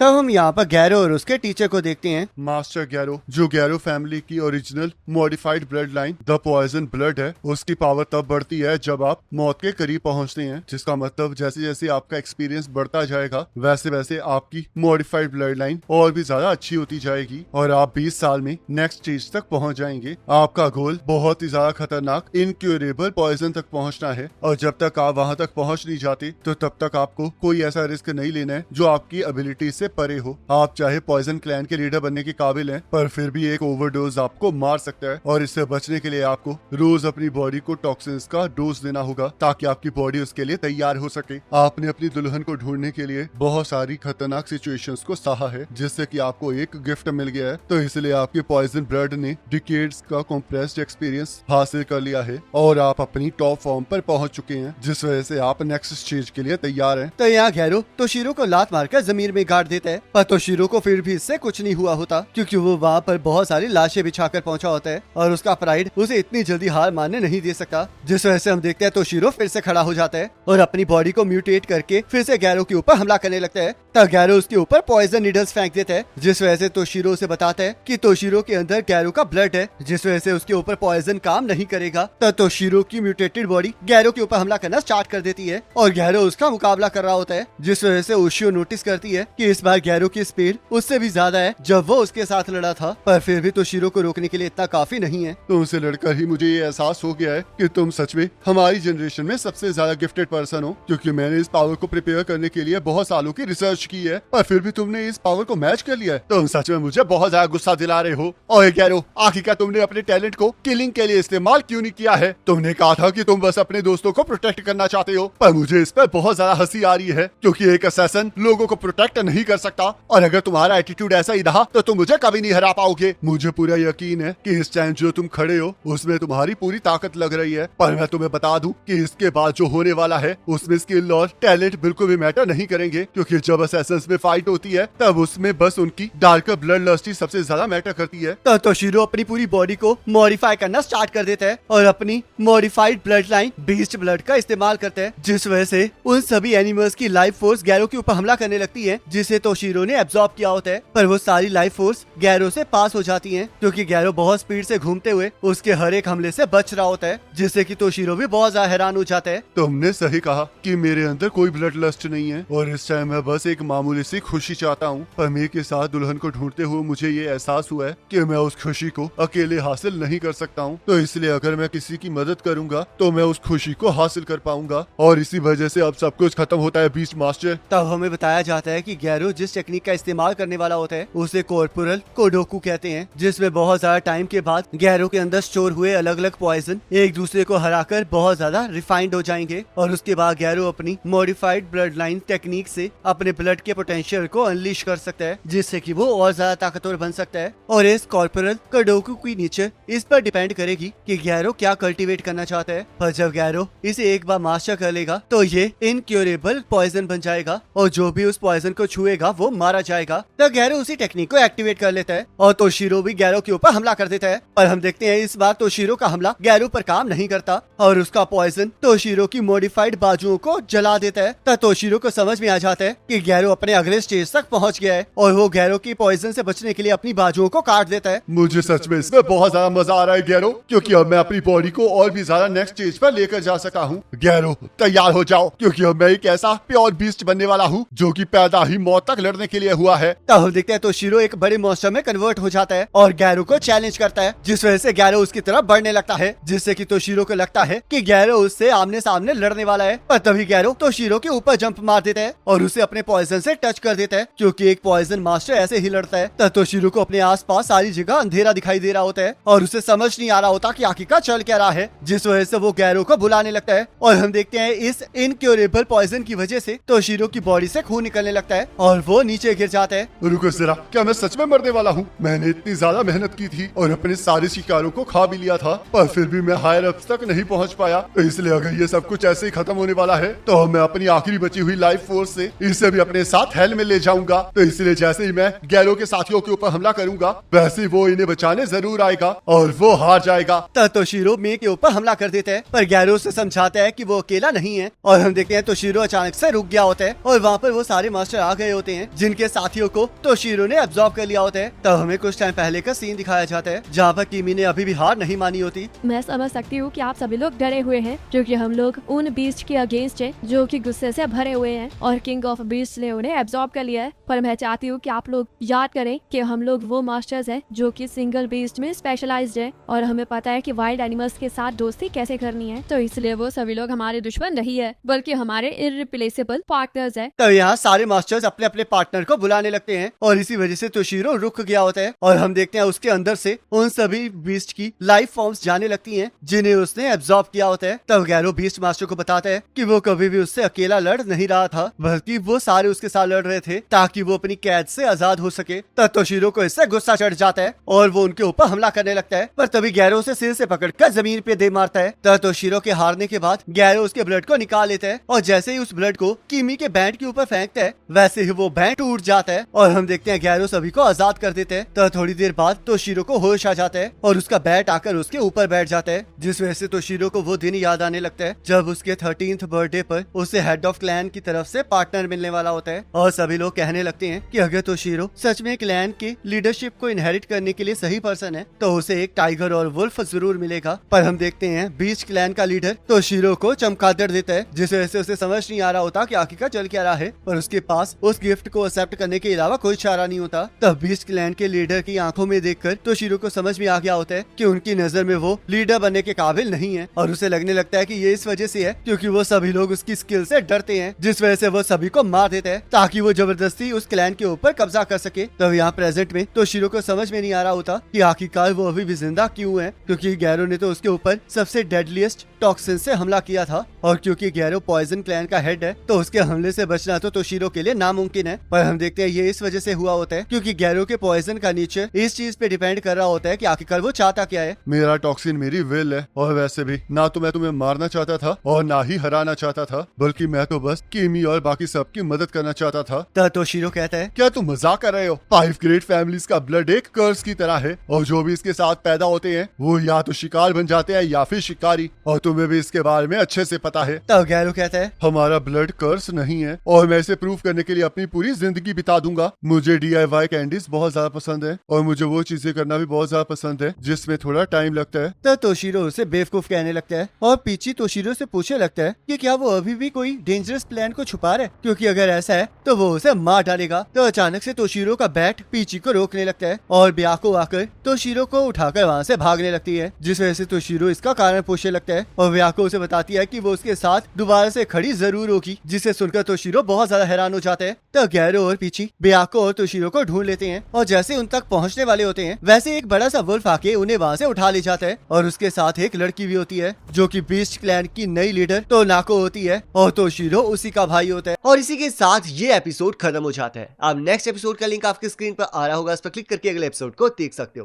तब हम यहाँ पर गैरो और उसके टीचर को देखते हैं। मास्टर गैरो, जो गैरो फैमिली की original modified blood line the poison blood है, उसकी पावर तब बढ़ती है जब आप मौत के करीब पहुंचते हैं। जिसका मतलब जैसे जैसे आपका एक्सपीरियंस बढ़ता जाएगा वैसे वैसे आपकी मॉडिफाइड ब्लड लाइन और भी ज्यादा अच्छी होती जाएगी और आप 20 साल में नेक्स्ट स्टेज तक पहुंच जाएंगे। आपका गोल बहुत ही ज्यादा खतरनाक इनक्यूरेबल पॉइजन तक पहुंचना है और जब तक आप वहां तक पहुंच नहीं जाते तो तब तक आपको कोई ऐसा रिस्क नहीं लेना है जो आपकी एबिलिटी से परे हो। आप चाहे पॉइजन क्लैन के लीडर बनने के काबिल हैं, पर फिर भी एक ओवरडोज आपको मार सकता है और इससे बचने के लिए आपको रोज अपनी बॉडी को टॉक्सिन्स का डोज देना होगा ताकि आपकी बॉडी उसके लिए तैयार हो सके। आपने अपनी दुल्हन को ढूंढने के लिए बहुत सारी खतरनाक सिचुएशंस को सहा है जिससे कि आपको एक गिफ्ट मिल गया है, तो इसलिए आपके पॉइजन ब्लड ने डिकेड्स का कॉम्प्रेस्ड एक्सपीरियंस हासिल कर लिया है और आप अपनी टॉप फॉर्म पर पहुंच चुके हैं, जिस वजह से आप नेक्स्ट स्टेज के लिए तैयार हैं। तो यहाँ गैरो तोशिरो को लात मारकर जमीन में गाड़ देता है, पर तोशिरो को फिर भी इससे कुछ नहीं हुआ होता क्योंकि वो वहाँ पर बहुत सारी लाशें बिछाकर पहुंचा होता है और उसका प्राइड उसे इतनी जल्दी हार मानने नहीं दे सकता। जिस वजह से हम देखते हैं तोशिरो फिर से खड़ा हो जाता है और अपनी बॉडी को म्यूटेट करके फिर से गैरो के ऊपर हमला करने लगता है। तब गैरो उसके ऊपर पॉइजन नीडल्स फेंक देता है, जिस वजह से तोशिरो उसे बताता है कि तोशिरो के अंदर गैरो का ब्लड है, जिस वजह से उसके ऊपर पॉइजन काम नहीं करेगा। तब तोशिरो की म्यूटेटेड बॉडी गैरो के ऊपर हमला करना स्टार्ट कर देती है और गैरो उसका मुकाबला कर रहा होता है, जिस वजह से ओशियो नोटिस करती है कि इस बार गैरो की स्पीड उससे भी ज्यादा है जब वो उसके साथ लड़ा था, पर फिर भी तोशिरो को रोकने के लिए इतना काफी नहीं है। तुमसे लड़कर ही मुझे ये एहसास हो गया है कि तुम सच में हमारी जनरेशन में सबसे ज्यादा गिफ्टेड पर्सन हो, क्योंकि मैंने इस पावर को प्रिपेयर करने के लिए बहुत सालों की रिसर्च की है और फिर भी तुमने इस पावर को मैच कर लिया है। तुम सच में मुझे बहुत ज्यादा गुस्सा दिला रहे हो। और गैरो, आखिरकार तुमने अपने टैलेंट को किलिंग के लिए इस्तेमाल क्यों नहीं किया है? तुमने कहा था कि तुम बस अपने दोस्तों को प्रोटेक्ट करना चाहते हो, पर मुझे इस पर बहुत ज्यादा हंसी आ रही है क्योंकि एक असैसिन लोगों को प्रोटेक्ट नहीं कर सकता और अगर तुम्हारा एटीट्यूड ऐसा ही रहा तो तुम मुझे कभी नहीं हरा पाओगे। मुझे पूरा यकीन है कि इस टाइम जो तुम खड़े हो उसमें तुम्हारी पूरी ताकत लग रही है, पर मैं तुम्हें बता दूं कि इसके बाद जो होने वाला है उसमें स्किल और टैलेंट बिल्कुल भी मैटर नहीं करेंगे, क्योंकि जब असैसिन्स में फाइट होती है तब उसमें बस उनकी डार्कर ब्लड लस्ट ही सबसे ज्यादा मैटर करती है। तो तोशिरो अपनी पूरी बॉडी को मॉडिफाई करना स्टार्ट कर देता है और अपनी modified blood line beast blood का इस्तेमाल करता है, जिस वजह से उन सभी एनिमल्स की लाइफ फोर्स गैरो के ऊपर हमला करने लगती है जिसे तोशिरो ने एब्जॉर्ब किया होता है, पर वो सारी लाइफ फोर्स गैरो से पास हो जाती है क्योंकि गैरो बहुत स्पीड से घूमते हुए उसके हर एक हमले से बच रहा होता है, जिससे कि तोशिरो भी बहुत ज्यादा हैरान हो जाता है। तुमने सही कहा कि मेरे अंदर कोई ब्लड लस्ट नहीं है और इस टाइम मैं बस एक मामूली सी खुशी चाहता हूँ, पर मेरे के साथ दुल्हन को ढूंढते हुए मुझे ये एहसास हुआ है कि मैं उस खुशी को अकेले हासिल नहीं कर सकता हूँ, तो इसलिए अगर मैं किसी की मदद करूंगा तो मैं उस खुशी को हासिल कर पाऊंगा और इसी वजह से अब सब कुछ खत्म होता है बीस्ट मास्टर। तब हमें बताया जाता है कि गैरो जिस टेक्निक का इस्तेमाल करने वाला होता है उसे कॉर्पोरल कोडोकू कहते हैं, जिसमें बहुत ज्यादा टाइम के बाद गैरो के अंदर स्टोर हुए अलग अलग पॉइजन एक दूसरे को हराकर बहुत ज्यादा रिफाइंड हो जाएंगे और उसके बाद गैरो अपनी मॉडिफाइड ब्लड लाइन टेक्निक से अपने ब्लड के पोटेंशियल को अनलीश कर सकता है, जिससे कि वो और ज्यादा ताकतवर बन सकता है। और इस कॉर्पोरल कोडोकू की नेचर इस पर डिपेंड करेगी कि गैरो क्या कल्टीवेट करना चाहता है, पर जब गैरो इसे एक बार मास्टर कर लेगा तो ये इनक्यूरेबल पॉइजन बन जाएगा और जो भी उस पॉइजन को छुएगा वो मारा जाएगा। तो गैरो उसी टेक्निक को एक्टिवेट कर लेता है और तोशिरो भी गैरो के ऊपर हमला कर देता है, पर हम देखते हैं इस बार तोशिरो का हमला गैरो पर काम नहीं करता और उसका पॉइजन तोशिरो की मॉडिफाइड बाजुओं को जला देता है। तब तोशिरो को समझ में आ जाता है कि गैरो अपने अगले स्टेज तक पहुंच गया है और वो गैरो की पॉइजन से बचने के लिए अपनी बाजुओं को काट देता है। मुझे सच में इसमें बहुत ज्यादा मजा आ रहा है गैरो, क्योंकि अब मैं अपनी बॉडी को और भी ज्यादा नेक्स्ट स्टेज पर लेकर जा सका हूँ। गैरो, तैयार हो जाओ क्योंकि अब मैं एक ऐसा प्योर बीस्ट बनने वाला हूँ जो कि पैदा ही मौत तक लड़ने के लिए हुआ है। तब हम देखते हैं तोशिरो एक बड़े मॉन्स्टर में कन्वर्ट हो जाता है और गैरो को चैलेंज करता है, जिस वजह से गैरो उसकी तरफ बढ़ने लगता है, जिससे कि तोशिरो को लगता है कि गैरो उससे आमने सामने लड़ने वाला है, पर तभी गैरो तोशिरो के ऊपर जंप मार देता है और उसे अपने पॉइजन से टच कर देता है, क्योंकि एक पॉइजन मास्टर ऐसे ही लड़ता है। तब तोशिरो को अपने आसपास सारी जगह अंधेरा दिखाई दे रहा होता है और उसे समझ नहीं आ रहा होता कि आखिरकार चल क्या रहा है, जिस वजह से वो गैरो को बुलाने लगता है और हम देखते हैं इस इनक्यूरेबल पॉइजन की वजह से तोशिरो की बॉडी से खून निकलने लगता है और वो नीचे गिर जाता है। रुको जरा, क्या मैं सच में मरने वाला हूँ? मैंने इतनी ज्यादा मेहनत की थी और अपने सारे शिकारों को खा भी लिया था, पर फिर भी मैं हायर अप्स तक नहीं पहुँच पाया, तो इसलिए अगर ये सब कुछ ऐसे ही खत्म होने वाला है तो मैं अपनी आखिरी बची हुई लाइफ फोर्स से इसे भी अपने साथ हेल में ले जाऊंगा। तो इसलिए जैसे ही मैं गैरो के साथियों के ऊपर हमला करूंगा वैसे वो इन्हें बचाने जरूर आएगा और वो हार जाएगा। तब तोशिरो मे के ऊपर हमला कर देता है, पर गैरो से समझाता है कि वो अकेला नहीं है और हम देखते हैं तोशिरो अचानक से रुक गया होता है और वहाँ पर वो सारे मास्टर आ गए होते होते हैं जिनके साथियों को तोशीरो ने एब्जॉर्ब कर लिया होता है। तब हमें कुछ टाइम पहले का सीन दिखाया जाता है जहाँ पर किमी ने अभी भी हार नहीं मानी होती। मैं समझ सकती हूँ कि आप सभी लोग डरे हुए हैं क्योंकि हम लोग उन बीस्ट के अगेंस्ट हैं जो कि गुस्से से भरे हुए हैं और किंग ऑफ बीस्ट ने उन्हें एब्जॉर्ब कर लिया है। पर मैं चाहती हूँ कि आप लोग याद करें कि हम लोग वो मास्टर्स हैं जो कि सिंगल बीस्ट में स्पेशलाइज्ड है और हमें पता है कि वाइल्ड एनिमल्स के साथ दोस्ती कैसे करनी है। तो इसलिए वो सभी लोग हमारे दुश्मन नहीं है बल्कि हमारे इररिप्लेसेबल पार्टनर्स है। तब यहाँ सारे मास्टर्स अपने अपने पार्टनर को बुलाने लगते हैं और इसी वजह से तोशीरो रुक गया होता है और हम देखते हैं उसके अंदर से उन सभी बीस्ट की लाइफ फॉर्म्स जाने लगती हैं जिन्हें उसने एब्जॉर्ब किया होता है। तब गैरो बीस्ट मास्टर को बताता है कि वो कभी भी उससे अकेला लड़ नहीं रहा था बल्कि वो सारे उसके साथ लड़ रहे थे ताकि वो अपनी कैद से आजाद हो सके। तब तोशीरो को इससे गुस्सा चढ़ जाता है और वो उनके ऊपर हमला करने लगता है पर तभी गैरो उसे सिर से पकड़कर जमीन पे दे मारता है। तब तोशीरो के हारने के बाद गैरो उसके ब्लड को निकाल लेता है और जैसे ही उस ब्लड को किमी के बैंड के ऊपर फेंकता है वैसे ही वो बैंड टूट जाता है और हम देखते हैं गैरो सभी को आजाद कर देते हैं। तब थोड़ी देर बाद तोशीरो को होश आ जाता है और उसका बैट आकर उसके ऊपर बैठ जाता है जिस वजह से तोशीरो को वो दिन याद आने लगता है जब उसके 13th बर्थडे पर उसे हेड ऑफ क्लैन की तरफ से पार्टनर मिलने वाला होता है और सभी लोग कहने लगते हैं कि अगर तोशीरो सच में क्लैन की लीडरशिप को इनहेरिट करने के लिए सही पर्सन है तो उसे एक टाइगर और वुल्फ जरूर मिलेगा। पर हम देखते हैं बीस्ट क्लैन का लीडर तोशीरो को चमगादड़ देता है जिस वजह से उसे समझ नहीं आ रहा होता कि आखिर चल क्या रहा है पर उसके पास उस गिफ्ट को एक्सेप्ट करने के अलावा कोई चारा नहीं होता। तब बीस्ट क्लैन के लीडर की आंखों में देखकर तोशीरो को समझ में आ गया होता है कि उनकी नजर में वो लीडर बनने के काबिल नहीं है और उसे लगने लगता है कि ये इस वजह से है क्योंकि वो सभी लोग उसकी स्किल से डरते हैं जिस वजह से वो सभी को मार देता है ताकि वो जबरदस्ती उस क्लैन के ऊपर कब्जा कर सके। तब यहाँ प्रेजेंट में तोशीरो को समझ में नहीं आ रहा होता कि आखिरकार वो अभी भी जिंदा क्यों है क्योंकि गैरो ने तो उसके ऊपर सबसे डेडलीस्ट टॉक्सिन से हमला किया था और क्योंकि गैरो पॉइजन क्लैन का हेड है तो उसके हमले से बचना तो तोशीरो के लिए नामुमकिन है। पर हम देखते हैं ये इस वजह से हुआ होता है क्योंकि गैरो के पॉइजन का नेचर इस चीज पे डिपेंड कर रहा होता है कि आखिरकार वो चाहता क्या है। मेरा टॉक्सिन मेरी विल है और वैसे भी ना तो मैं तुम्हें मारना चाहता था और ना ही हराना चाहता था बल्कि मैं तो बस किमी और बाकी सबकी मदद करना चाहता था। तब तोशीरो कहता है क्या तुम मजाक कर रहे हो? 5 ग्रेट फैमिलीज का ब्लड एक कर्स की तरह है और जो भी इसके साथ पैदा होते हैं वो या तो शिकार बन जाते हैं या फिर शिकारी और तुम्हें भी इसके बारे में अच्छे से पता है। तब गैरो कहता है हमारा ब्लड कर्स नहीं है और मैं इसे प्रूव करने के लिए अपनी पूरी जिंदगी बिता दूंगा। मुझे DIY कैंडीज बहुत ज्यादा पसंद है और मुझे वो चीजें करना भी बहुत ज्यादा पसंद है जिसमें थोड़ा टाइम लगता है। तब तोशीरो उसे बेवकूफ कहने लगता है और पीची तोशीरो से पूछने लगता है कि क्या वो अभी भी कोई डेंजरस प्लान को छुपा रहा है क्योंकि अगर ऐसा है तो वो उसे मार डालेगा। तो अचानक से तोशीरो का बैट पीची को रोकने लगता है और ब्याको आकर तोशीरो को उठाकर वहाँ से भागने लगती है जिस वजह से तोशीरो इसका कारण पूछने लगता है और ब्याको उसे बताती है कि वो उसके साथ दोबारा से खड़ी जरूर होगी जिसे सुनकर तोशीरो बहुत ज्यादा हैरान हो जाता है। तो गैरो और पीची ब्याको और तोशीरो को ढूंढ लेते हैं और जैसे उन तक पहुंचने वाले होते हैं वैसे एक बड़ा सा वुल्फ आके उन्हें वहाँ से उठा ले जाता है और उसके साथ एक लड़की भी होती है जो कि बीस्ट क्लैन की नई लीडर तोनाको होती है और तोशीरो उसी का भाई होता है। और इसी के साथ ये एपिसोड खत्म हो जाता है। अब नेक्स्ट एपिसोड का लिंक आपकी स्क्रीन पर आ रहा होगा, इस पर क्लिक करके अगले एपिसोड को देख सकते हो।